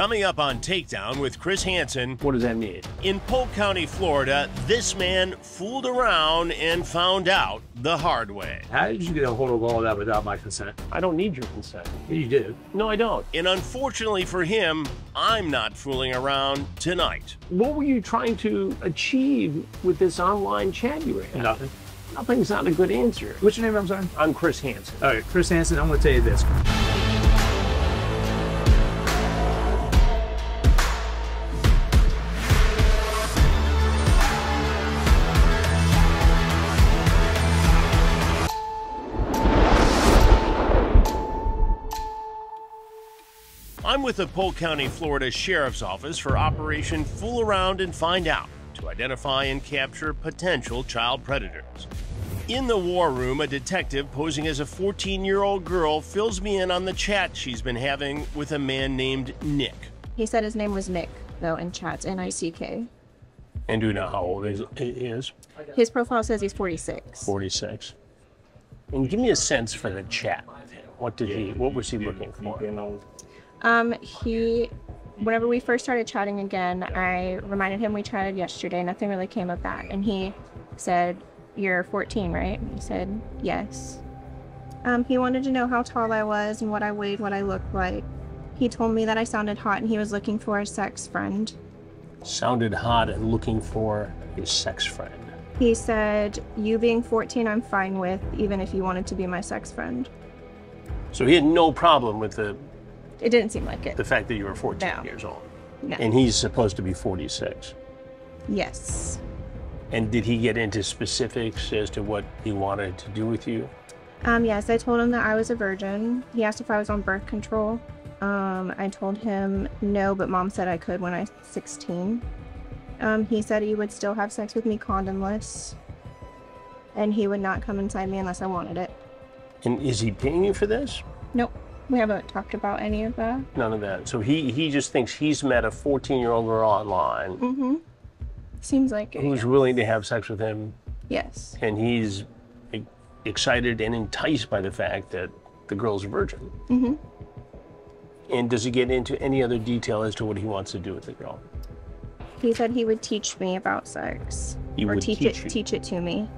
Coming up on Takedown with Chris Hansen. What does that mean? In Polk County, Florida, this man fooled around and found out the hard way. How did you get a hold of all that without my consent? I don't need your consent. You do. No, I don't. And unfortunately for him, I'm not fooling around tonight. What were you trying to achieve with this online chat you were having? Nothing. Nothing's not a good answer. What's your name, I'm sorry? I'm Chris Hansen. All right, Chris Hansen, I'm going to tell you this. I'm with the Polk County, Florida Sheriff's Office for Operation Fool Around and Find Out to identify and capture potential child predators. In the war room, a detective posing as a 14-year-old girl fills me in on the chat she's been having with a man named Nick. He said his name was Nick, though, in chats, N-I-C-K. And do you know how old he is? His profile says he's 46. 46. And give me a sense for the chat with him. What was he looking for? Whenever we first started chatting again, I reminded him we chatted yesterday. Nothing really came of that. And he said, "You're 14, right?" I said, "Yes." He wanted to know how tall I was and what I weighed, what I looked like. He told me that I sounded hot and he was looking for a sex friend. Sounded hot and looking for his sex friend. He said, "You being 14, I'm fine with, even if you wanted to be my sex friend." So he had no problem with It didn't seem like it. the fact that you were 14 No. years old. No. And he's supposed to be 46. Yes. And did he get into specifics as to what he wanted to do with you? Yes, I told him that I was a virgin. He asked if I was on birth control. I told him no, but mom said I could when I was 16. He said he would still have sex with me condomless, and he would not come inside me unless I wanted it. And is he paying you for this? Nope, we haven't talked about any of that. None of that. So he just thinks he's met a 14-year-old girl online. Mm-hmm. Seems like it. Who's willing to have sex with him, Yes. and he's excited and enticed by the fact that the girl's a virgin. Mm-hmm. And does he get into any other detail as to what he wants to do with the girl? He said he would teach me about sex. He or would teach it to me.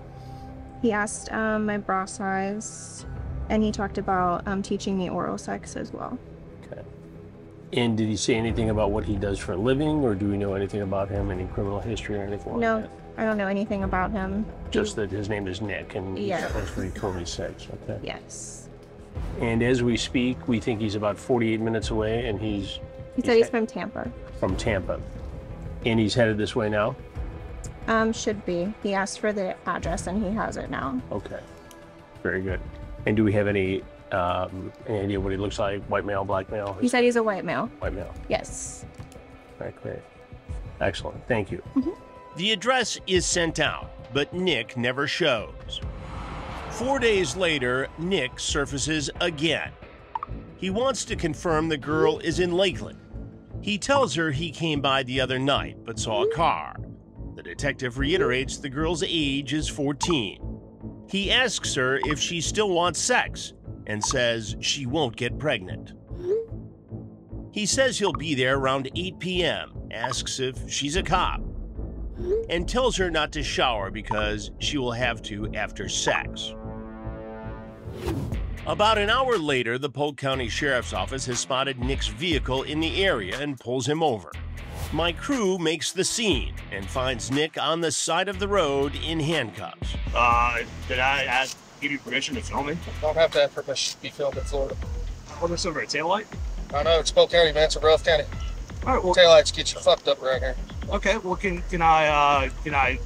He asked my bra size, and he talked about teaching me oral sex as well. Okay. And did he say anything about what he does for a living, or do we know anything about him, any criminal history or anything like No, that? I don't know anything about him. Just that his name is Nick, and he's Yeah. supposed to be 26, okay? Yes. And as we speak, we think he's about 48 minutes away, and He said he's from Tampa. from Tampa. And he's headed this way now? Should be. He asked for the address, and he has it now. Okay, very good. And do we have any idea what he looks like? White male, black male? He said he's a white male. White male. Yes. All right, great. Excellent, thank you. Mm-hmm. The address is sent out, but Nick never shows. 4 days later, Nick surfaces again. He wants to confirm the girl is in Lakeland. He tells her he came by the other night but saw a car. The detective reiterates the girl's age is 14. He asks her if she still wants sex and says she won't get pregnant. He says he'll be there around 8 p.m., asks if she's a cop, and tells her not to shower because she will have to after sex. About an hour later, the Polk County Sheriff's Office has spotted Nick's vehicle in the area and pulls him over. My crew makes the scene and finds Nick on the side of the road in handcuffs. Did I give you permission to film me? Don't have to have permission to be filmed in Florida. What is over a taillight? I know, it's Polk County, man. It's a rough county. All right, well, Taillights get you fucked up right here. okay, well, can I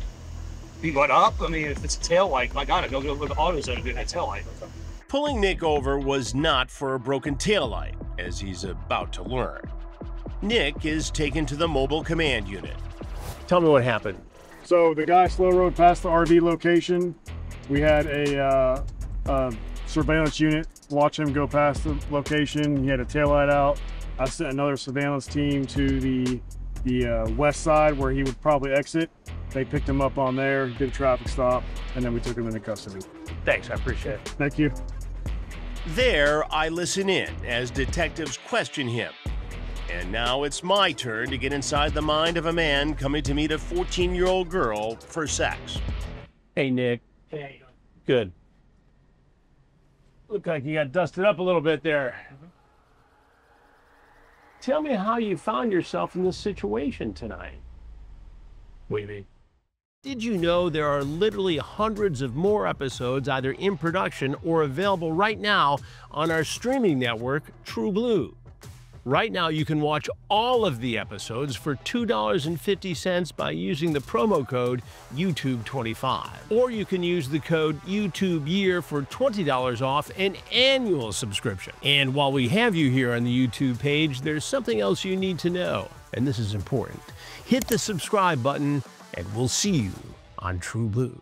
be what up? I mean, if it's a taillight, my God, I go with the AutoZone getting a taillight. Pulling Nick over was not for a broken taillight, as he's about to learn. Nick is taken to the mobile command unit. Tell me what happened. So the guy slow rode past the RV location. We had a surveillance unit watch him go past the location. He had a taillight out. I sent another surveillance team to the west side where he would probably exit. They picked him up on there, did a traffic stop, and then we took him into custody. Thanks, I appreciate it. Thank you. There, I listen in as detectives question him. And now it's my turn to get inside the mind of a man coming to meet a 14-year-old girl for sex. Hey, Nick. Hey, how you doing? Good. Look like you got dusted up a little bit there. Tell me how you found yourself in this situation tonight. What do you mean? Did you know there are literally hundreds of more episodes either in production or available right now on our streaming network, TruBlu? Right now, you can watch all of the episodes for $2.50 by using the promo code YouTube25. Or you can use the code YouTubeYear for $20 off an annual subscription. And while we have you here on the YouTube page, there's something else you need to know, and this is important. Hit the subscribe button, and we'll see you on TruBlu.